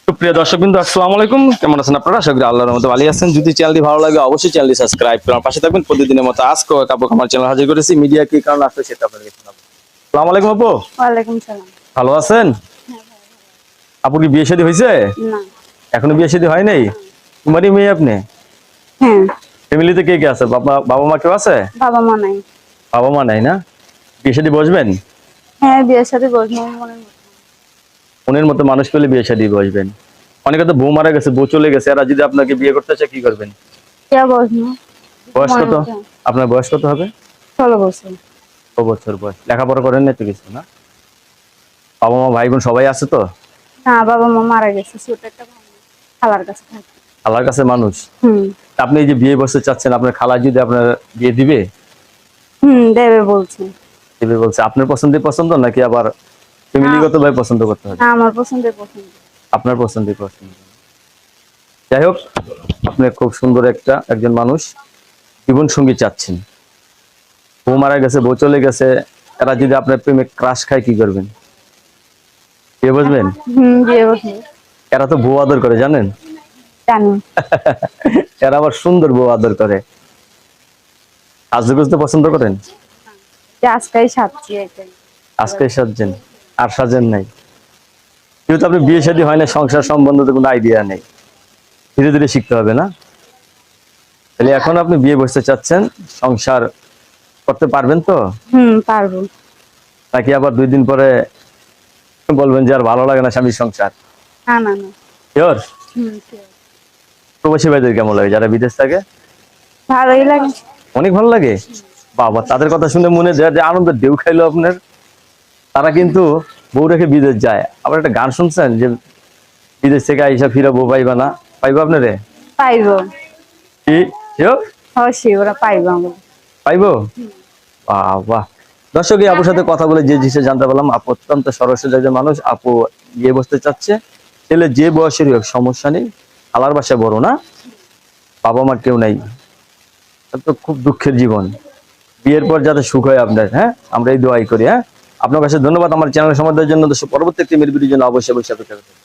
প্রিয় দর্শকবৃন্দ, আসসালামু আলাইকুম। কেমন আছেন আপনারা? আশা করি আল্লাহর রহমতে ভালো আছেন। যদি চ্যানেলটি ভালো লাগে অবশ্যই চ্যানেলটি সাবস্ক্রাইব করে আমার পাশে থাকবেন। প্রতিদিনের মতো আজকে কাপড় খামার চ্যানেল হাজির করেছি। মিডিয়া কি কারণে আসলে সেটা আপনাদের জানাবো। আসসালামু আলাইকুম আপু। ওয়ালাইকুম সালাম। ভালো আছেন? আপু কি বিয়ে শাদী হয়েছে? না। এখনো বিয়ে শাদী হয় নাই? কুমারী মেয়ে আপনি? হ্যাঁ। ফ্যামিলিতে কে কে আছে? বাবা মা কেউ আছে? বাবা মা নাই। বাবা মা নাই না? বিয়ে শাদী বসবেন? হ্যাঁ, বিয়ের সাথে বসবো মনের মতো। মনের মতো মানুষ পেলে বিয়ে শাদী বসবেন। অনেকে তো বউ মারা গেছে, বউ চলে গেছে, এরা যদি আপনাকে বিয়ে করতে চায় কি করবেন? কে বসবো? বয়স মনের কত? মতো। আপনার বয়স কত হবে? 16 বছর। 6 বছর বয়স। লেখাপড়া করেন না তো কিছু না? বাবা মা ভাই বোন সবাই আছে তো? না, বাবা মা মারা গেছে, ছোট একটা ভাই খালার কাছে থাকে। আল্লাহর কাছে মানুষ। হুম। আপনি এই যে বিয়ে বসতে চাচ্ছেন, আপনার খালা যদি আপনার বিয়ে দিবে? দেবে বলছে। দিবে বলছে। আপনার পছন্দ নাকি আবার ফ্যামিলিগত ভাবে পছন্দ করতে হবে? না, আমার পছন্দের পছন্দ। আপনার পছন্দ। যাই হোক, আপনি খুব সুন্দর একজন মানুষ, জীবন সঙ্গী চাচ্ছেন। বউ মারা গেছে, বউ চলে গেছে, এরা যদি আপনার প্রেমে ক্রাশ খায় কি করবেন? বিয়ে বসবেন? বিয়ে বসবো। এরা তো বউ আদর করে, জানেন? জানি। এরা আবার সুন্দর বউ আদর করে। সাজগোজ তো পছন্দ করেন? যে আজকাই সাজছি এটাই। আজকে সাজছেন, আর সাজেন নাই? যেহেতু আপনি বিয়ে শাদী হয় না, সংসার সম্বন্ধে কোনো আইডিয়া নেই, ধীরে ধীরে শিখতে হবে না? তাহলে এখন আপনি বিয়ে বসতে চাচ্ছেন, সংসার করতে পারবেন তো? পারবো। নাকি আবার 2 দিন পরে বলবেন যে আর ভালো লাগে না স্বামীর সংসার? না না না। শিওর? sure। প্রবাসী ভাইদের কেমন লাগে যারা বিদেশ থাকে? ভালোই লাগে। অনেক ভালো লাগে। বাবা, তাদের কথা শুনে মনে যায় যে আনন্দের ঢেউ খাইলো আপনার। তারা কিন্তু বউ রেখে বিদেশ যায়। আবার একটা গান শুনছেন যে বিদেশ থেকে আইসা ফিরা বউ পাইবা না? পাইবা আপনারে? পাইবো। কি শিওর? অবশ্যই ওরা পাইবো আমার। পাইবো? বাহ। দর্শক, এই আপুর সাথে কথা বলে যে জিনিসটা জানতে পারলাম, আপু অত্যন্ত সরল-সোজা একজন মানুষ। আপু বিয়ে বসতে চাচ্ছে। ছেলে যে বয়সেরই হোক সমস্যা নেই। খালার বাসায় বড় না, বাবা মা কেউ নাই, তো খুব দুঃখের জীবন। বিয়ের পর যাতে সুখ হয় আপনার, হ্যাঁ, আমরা এই দোয়াই করি। হ্যাঁ, আপনার কাছে ধন্যবাদ আমার চ্যানেল সমর্থনের জন্য। পরবর্তী একটি মেয়ের ভিডিওর জন্য অবশ্যই অপেক্ষা করবেন।